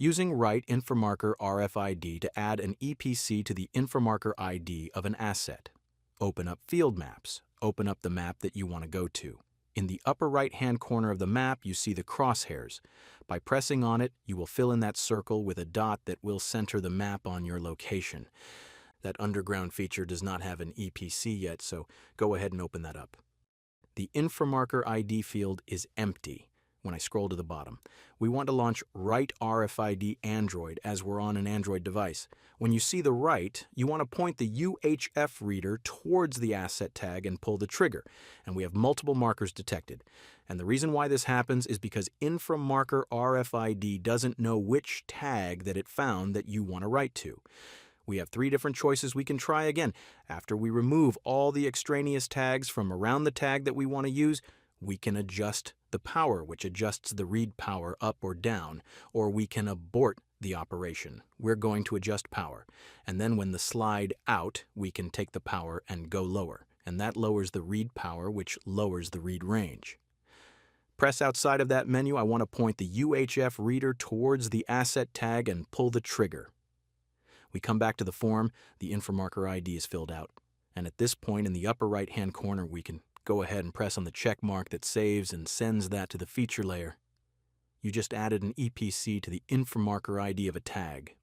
Using Write InfraMarker RFID to add an EPC to the InfraMarker ID of an asset. Open up Field Maps. Open up the map that you want to go to. In the upper right-hand corner of the map, you see the crosshairs. By pressing on it, you will fill in that circle with a dot that will center the map on your location. That underground feature does not have an EPC yet, so go ahead and open that up. The InfraMarker ID field is empty. When I scroll to the bottom, we want to launch Write RFID Android as we're on an Android device. When you see the write, you want to point the UHF reader towards the asset tag and pull the trigger, and we have multiple markers detected. And the reason why this happens is because InfraMarker RFID doesn't know which tag that it found that you want to write to. We have 3 different choices we can try again. After we remove all the extraneous tags from around the tag that we want to use, we can adjust the power, which adjusts the read power up or down, or we can abort the operation. We're going to adjust power. And then when the slide out, we can take the power and go lower. And that lowers the read power, which lowers the read range. Press outside of that menu. I want to point the UHF reader towards the asset tag and pull the trigger. We come back to the form. The InfraMarker ID is filled out. And at this point in the upper right-hand corner, we can go ahead and press on the check mark that saves and sends that to the feature layer. You just added an EPC to the InfraMarker ID of a tag.